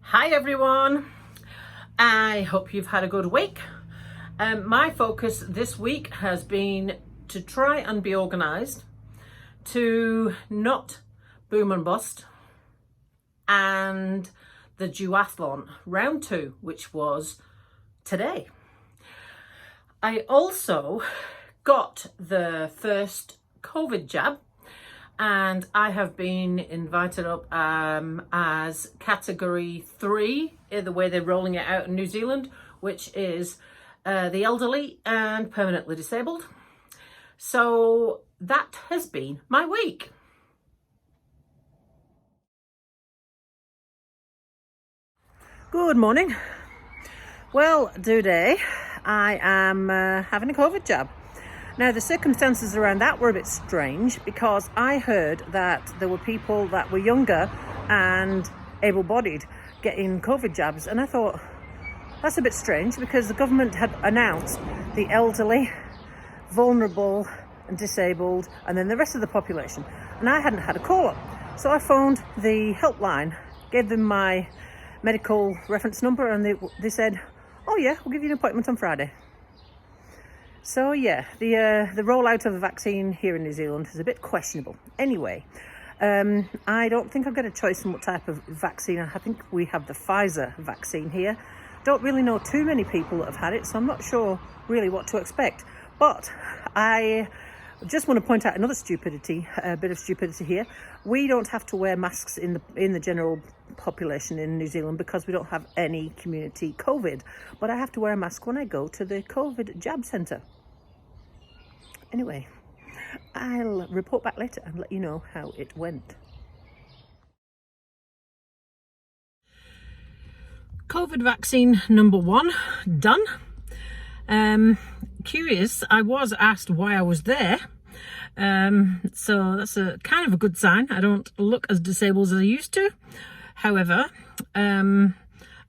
Hi everyone, I hope you've had a good week. My focus this week has been to try and be organised, to not boom and bust, and the duathlon round 2, which was today. I also got the first COVID jab, and I have been invited up as category 3, the way they're rolling it out in New Zealand, which is the elderly and permanently disabled. So that has been my week. Good morning. Well, today I am having a COVID jab. Now, the circumstances around that were a bit strange because I heard that there were people that were younger and able-bodied getting COVID jabs, and I thought that's a bit strange because the government had announced the elderly, vulnerable and disabled, and then the rest of the population, and I hadn't had a call-up. So I phoned the helpline, gave them my medical reference number, and they said, oh yeah, we'll give you an appointment on Friday. So yeah, the rollout of the vaccine here in New Zealand is a bit questionable. Anyway, I don't think I've got a choice in what type of vaccine. I think we have the Pfizer vaccine here. Don't really know too many people that have had it, so I'm not sure really what to expect. But I just want to point out another stupidity, a bit of stupidity here. We don't have to wear masks in the general population in New Zealand because we don't have any community COVID. But I have to wear a mask when I go to the COVID jab centre. Anyway, I'll report back later and let you know how it went. COVID vaccine number 1 done. Curious, I was asked why I was there. So that's a kind of a good sign. I don't look as disabled as I used to. However, I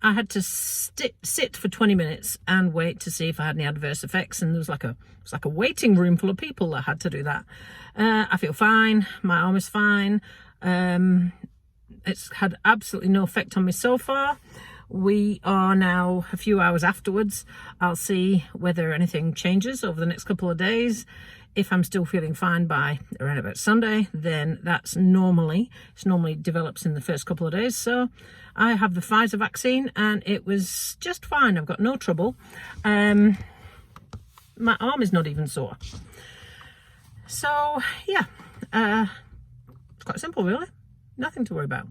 had to sit for 20 minutes and wait to see if I had any adverse effects, and there was like a waiting room full of people that had to do that. I feel fine. My arm is fine. It's had absolutely no effect on me so far. We are now a few hours afterwards. I'll see whether anything changes over the next couple of days. If I'm still feeling fine by around about Sunday, then it normally develops in the first couple of days. So I have the Pfizer vaccine and it was just fine. I've got no trouble. My arm is not even sore. So yeah, it's quite simple really. Nothing to worry about.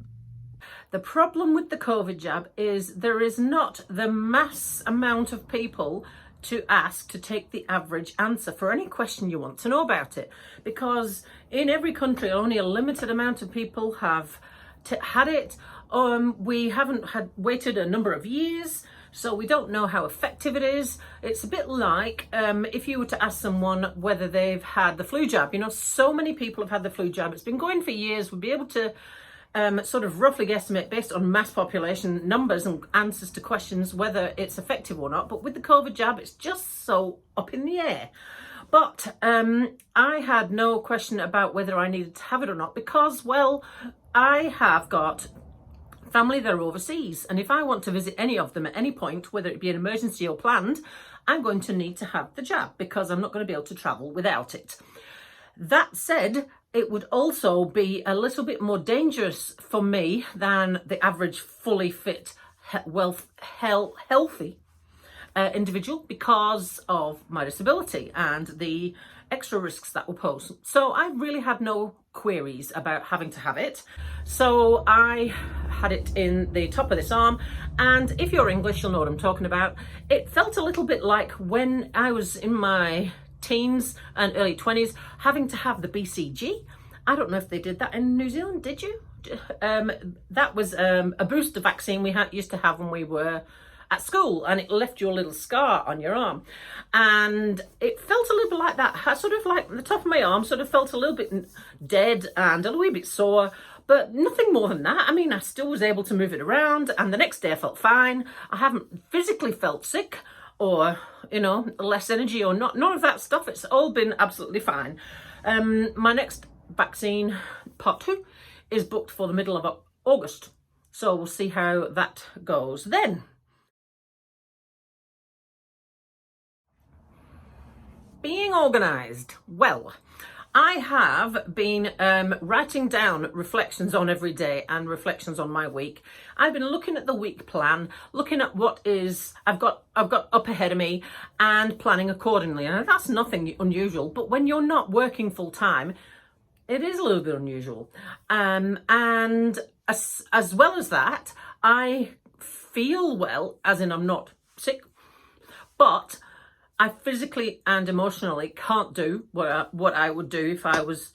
The problem with the COVID jab is there is not the mass amount of people to ask to take the average answer for any question you want to know about it, because in every country only a limited amount of people have had it. We haven't waited a number of years, so we don't know how effective it is. It's a bit like if you were to ask someone whether they've had the flu jab. You know, so many people have had the flu jab. It's been going for years. We'll be able to sort of roughly guesstimate based on mass population numbers and answers to questions whether it's effective or not. But with the COVID jab, it's just so up in the air. But I had no question about whether I needed to have it or not because, well, I have got family that are overseas, and if I want to visit any of them at any point, whether it be an emergency or planned, I'm going to need to have the jab because I'm not going to be able to travel without it. That said, it would also be a little bit more dangerous for me than the average fully fit, healthy individual because of my disability and the extra risks that will pose. So I really had no queries about having to have it. So I had it in the top of this arm, and if you're English, you'll know what I'm talking about. It felt a little bit like when I was in my teens and early 20s having to have the BCG. I don't know if they did that in New Zealand, did you? That was a booster vaccine we used to have when we were at school, and it left you a little scar on your arm, and it felt a little bit like that. I sort of like the top of my arm sort of felt a little bit dead and a wee bit sore, but nothing more than that. I mean, I still was able to move it around, and the next day I felt fine. I haven't physically felt sick or, you know, less energy or not, none of that stuff. It's all been absolutely fine. My next vaccine, part 2, is booked for the middle of August. So we'll see how that goes then. Being organised. Well, I have been writing down reflections on every day and reflections on my week. I've been looking at the week plan, looking at what is I've got up ahead of me and planning accordingly. And that's nothing unusual, but when you're not working full time, it is a little bit unusual. And as well as that, I feel well, as in I'm not sick, but I physically and emotionally can't do what I would do if I was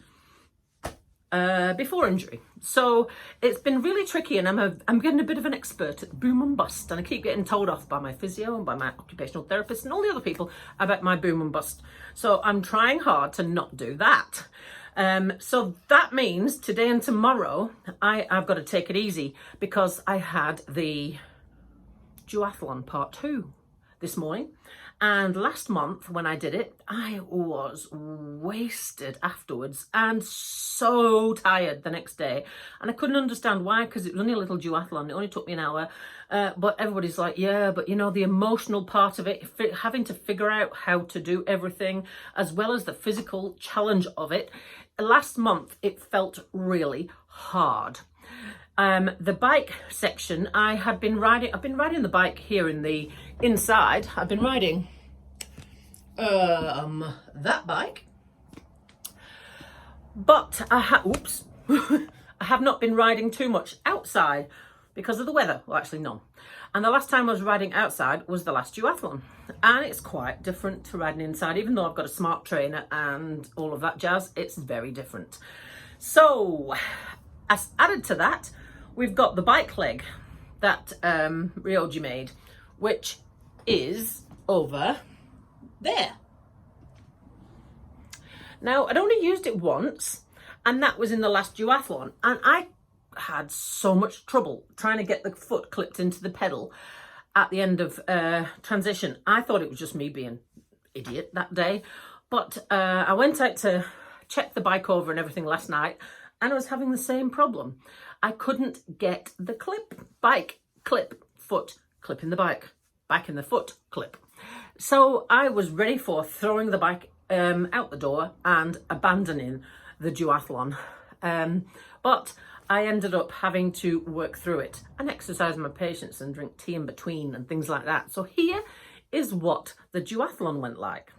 before injury. So it's been really tricky, and I'm getting a bit of an expert at boom and bust, and I keep getting told off by my physio and by my occupational therapist and all the other people about my boom and bust. So I'm trying hard to not do that. So that means today and tomorrow I've got to take it easy, because I had the duathlon part 2 this morning. And last month when I did it, I was wasted afterwards and so tired the next day. And I couldn't understand why, because it was only a little duathlon. It only took me an hour. But everybody's like, yeah, but you know, the emotional part of it, having to figure out how to do everything, as well as the physical challenge of it. Last month, it felt really hard. The bike section, I've been riding the bike here in the inside. I've been riding that bike, but I have not been riding too much outside because of the weather. Well, actually none. And the last time I was riding outside was the last duathlon, and it's quite different to riding inside. Even though I've got a smart trainer and all of that jazz, it's very different. So as added to that, we've got the bike leg that Ryoji made, which is over there. Now, I'd only used it once, and that was in the last duathlon, and I had so much trouble trying to get the foot clipped into the pedal at the end of transition. I thought it was just me being idiot that day, but I went out to check the bike over and everything last night, and I was having the same problem. I couldn't get the bike clip, foot clip in the bike in the foot clip. So I was ready for throwing the bike out the door and abandoning the duathlon. But I ended up having to work through it and exercise my patience and drink tea in between and things like that. So here is what the duathlon went like.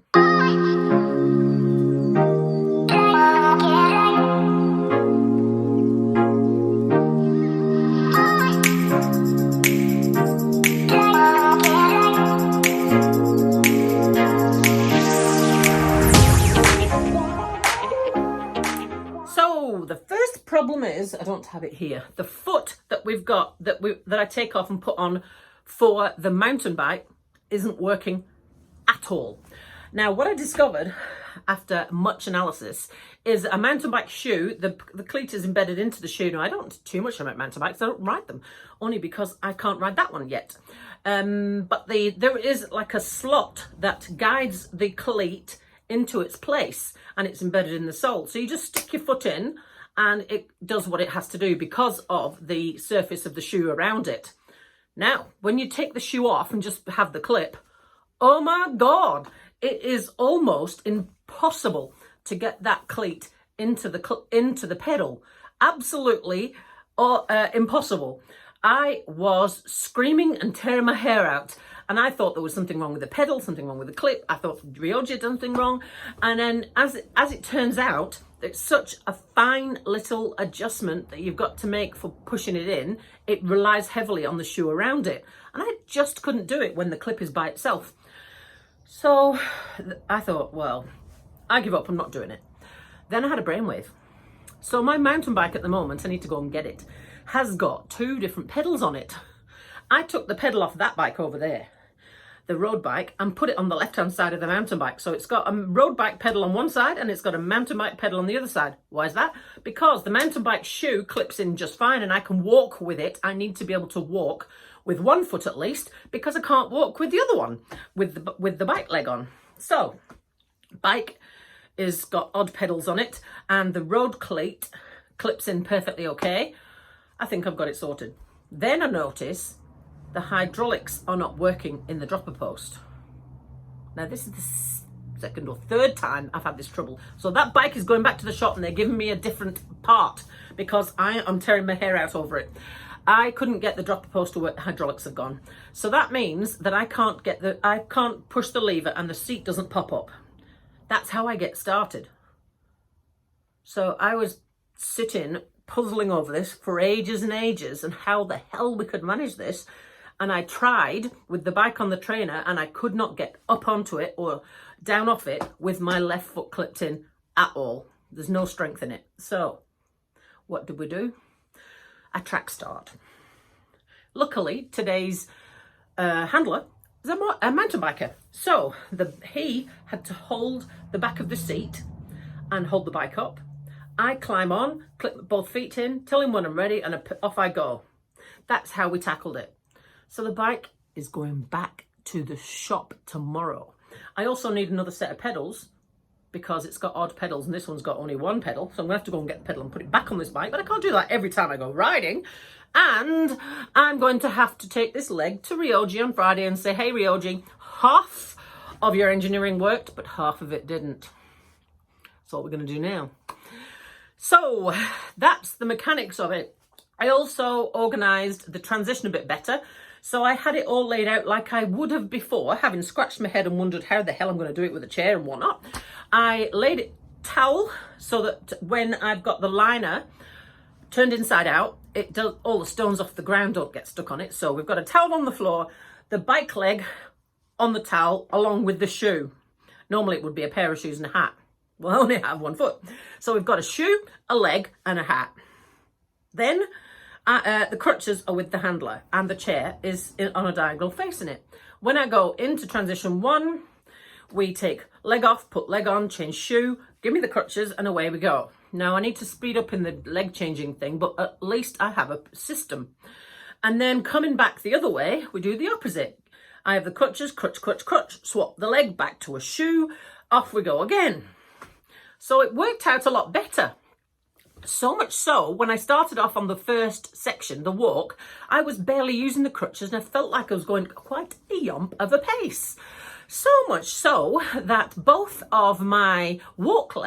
The first problem is, I don't have it here, the foot that we've got that I take off and put on for the mountain bike isn't working at all. Now, what I discovered after much analysis is a mountain bike shoe, the cleat is embedded into the shoe. Now, I don't do too much about mountain bikes, I don't ride them, only because I can't ride that one yet. But there is like a slot that guides the cleat into its place, and it's embedded in the sole. So you just stick your foot in and it does what it has to do because of the surface of the shoe around it. Now, when you take the shoe off and just have the clip, oh my God, it is almost impossible to get that cleat into the pedal. Absolutely impossible. I was screaming and tearing my hair out, and I thought there was something wrong with the pedal, something wrong with the clip. I thought Ryoji had done something wrong. And then as it turns out, it's such a fine little adjustment that you've got to make for pushing it in. It relies heavily on the shoe around it. And I just couldn't do it when the clip is by itself. So I thought, well, I give up, I'm not doing it. Then I had a brainwave. So my mountain bike at the moment, I need to go and get it, has got 2 different pedals on it. I took the pedal off that bike over there, the road bike, and put it on the left-hand side of the mountain bike. So it's got a road bike pedal on one side and it's got a mountain bike pedal on the other side. Why is that? Because the mountain bike shoe clips in just fine and I can walk with it. I need to be able to walk with one foot at least, because I can't walk with the other one with the bike leg on. So bike is got odd pedals on it and the road cleat clips in perfectly okay. I think I've got it sorted. Then I notice the hydraulics are not working in the dropper post. Now this is the second or third time I've had this trouble. So that bike is going back to the shop and they're giving me a different part because I am tearing my hair out over it. I couldn't get the dropper post to work, the hydraulics have gone. So that means that I can't push the lever and the seat doesn't pop up. That's how I get started. So I was sitting puzzling over this for ages and ages and how the hell we could manage this. And I tried with the bike on the trainer and I could not get up onto it or down off it with my left foot clipped in at all. There's no strength in it. So what did we do? A track start. Luckily, today's handler is a mountain biker. So he had to hold the back of the seat and hold the bike up. I climb on, clip both feet in, tell him when I'm ready, and off I go. That's how we tackled it. So the bike is going back to the shop tomorrow. I also need another set of pedals because it's got odd pedals and this one's got only one pedal. So I'm gonna have to go and get the pedal and put it back on this bike, but I can't do that every time I go riding. And I'm going to have to take this leg to Ryoji on Friday and say, hey Ryoji, half of your engineering worked, but half of it didn't. That's what we're gonna do now. So that's the mechanics of it. I also organised the transition a bit better. So I had it all laid out like I would have before, having scratched my head and wondered how the hell I'm going to do it with a chair and whatnot. I laid it towel so that when I've got the liner turned inside out, it does, all the stones off the ground don't get stuck on it. So we've got a towel on the floor, the bike leg on the towel along with the shoe. Normally it would be a pair of shoes and a hat. Well, I only have one foot. So we've got a shoe, a leg and a hat. Then the crutches are with the handler and the chair is on a diagonal facing it. When I go into transition 1, we take leg off, put leg on, change shoe, give me the crutches and away we go. Now I need to speed up in the leg changing thing, but at least I have a system. And then coming back the other way, we do the opposite. I have the crutches, crutch, crutch, crutch, swap the leg back to a shoe, off we go again. So it worked out a lot better. So much so, when I started off on the first section, the walk, I was barely using the crutches and I felt like I was going quite a yomp of a pace. So much so that both of my walk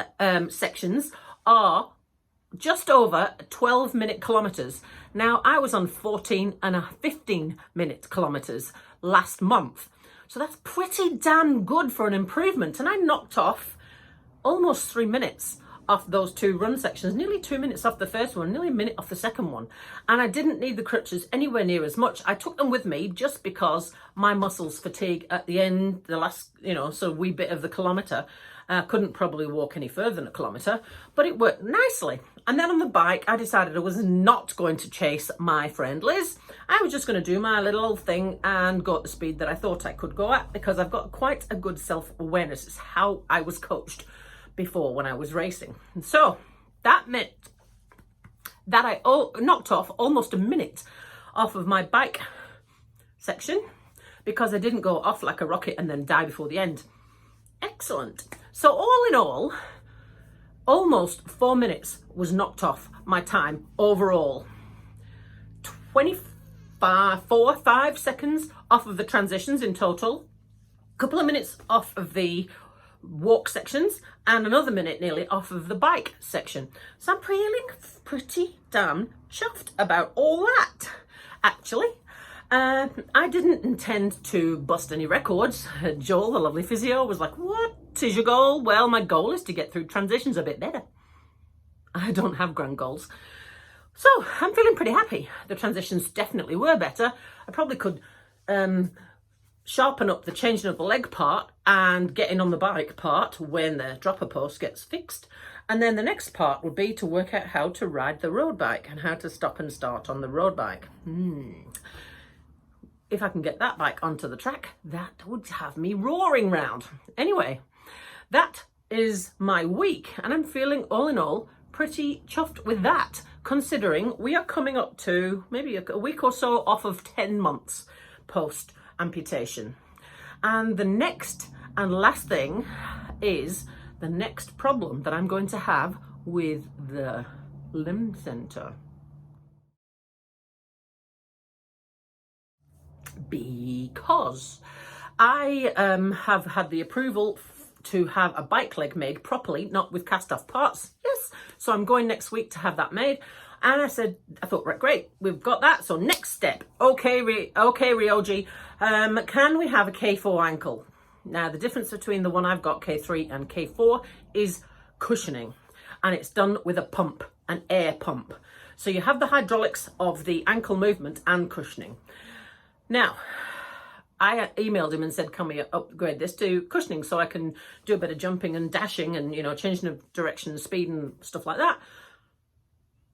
sections are just over 12-minute kilometres. Now, I was on 14 and 15-minute kilometres last month. So that's pretty damn good for an improvement. And I knocked off almost 3 minutes off those 2 run sections, nearly 2 minutes off the first one, nearly a minute off the second one. And I didn't need the crutches anywhere near as much. I took them with me just because my muscles fatigue at the end, the last, so wee bit of the kilometre. I couldn't probably walk any further than a kilometre, but it worked nicely. And then on the bike, I decided I was not going to chase my friend Liz. I was just going to do my little thing and go at the speed that I thought I could go at because I've got quite a good self-awareness. It's how I was coached before when I was racing. And so that meant that I knocked off almost a minute off of my bike section because I didn't go off like a rocket and then die before the end. Excellent. So all in all, almost 4 minutes was knocked off my time overall. 5 seconds off of the transitions in total, a couple of minutes off of the walk sections and another minute nearly off of the bike section. So I'm feeling pretty damn chuffed about all that, actually. I didn't intend to bust any records. Joel, the lovely physio, was like, what is your goal? Well, my goal is to get through transitions a bit better. I don't have grand goals. So I'm feeling pretty happy. The transitions definitely were better. I probably could sharpen up the changing of the leg part and getting on the bike part when the dropper post gets fixed. And then the next part would be to work out how to ride the road bike and how to stop and start on the road bike. If I can get that bike onto the track, that would have me roaring round. Anyway, that is my week and I'm feeling all in all pretty chuffed with that, considering we are coming up to maybe a week or so off of 10 months post amputation. And the next and last thing is the next problem that I'm going to have with the limb center. because I have had the approval to have a bike leg made properly, not with cast off parts. Yes, so I'm going next week to have that made. And I thought, right, great, we've got that. So next step, okay, Ryoji, can we have a K4 ankle? Now, the difference between the one I've got, K3 and K4, is cushioning. And it's done with a pump, an air pump. So you have the hydraulics of the ankle movement and cushioning. Now, I emailed him and said, can we upgrade this to cushioning so I can do a bit of jumping and dashing and, you know, changing of direction and speed and stuff like that.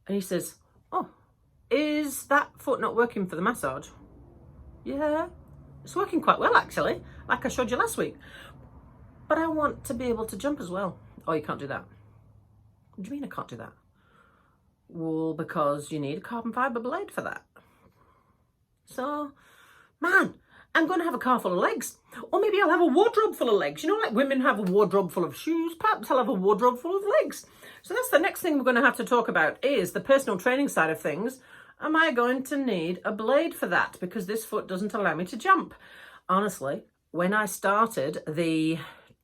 And he says, oh, is that foot not working for the massage? Yeah, it's working quite well, actually, like I showed you last week. But I want to be able to jump as well. Oh, you can't do that. What do you mean I can't do that? Well, because you need a carbon fibre blade for that. So, man, I'm going to have a car full of legs. Or maybe I'll have a wardrobe full of legs. You know, like women have a wardrobe full of shoes. Perhaps I'll have a wardrobe full of legs. So that's the next thing we're going to have to talk about is the personal training side of things. Am I going to need a blade for that? Because this foot doesn't allow me to jump. Honestly, when I started the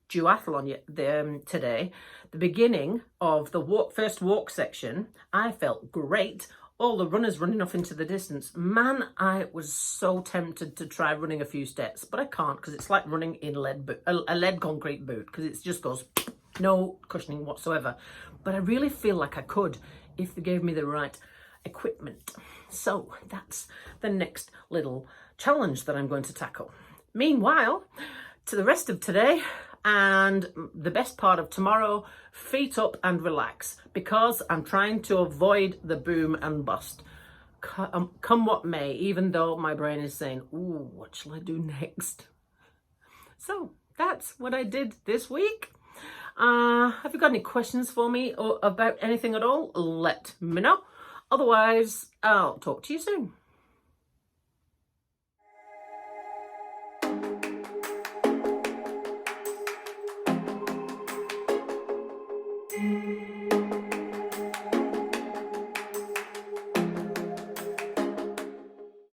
duathlon today, the beginning of the first walk section, I felt great. All the runners running off into the distance. Man, I was so tempted to try running a few steps, but I can't because it's like running in a lead concrete boot because it just goes no cushioning whatsoever. But I really feel like I could if they gave me the right equipment. So that's the next little challenge that I'm going to tackle. Meanwhile, to the rest of today and the best part of tomorrow, feet up and relax because I'm trying to avoid the boom and bust. Come what may, even though my brain is saying, ooh, what shall I do next? So that's what I did this week. Have you got any questions for me or about anything at all? Let me know. Otherwise, I'll talk to you soon.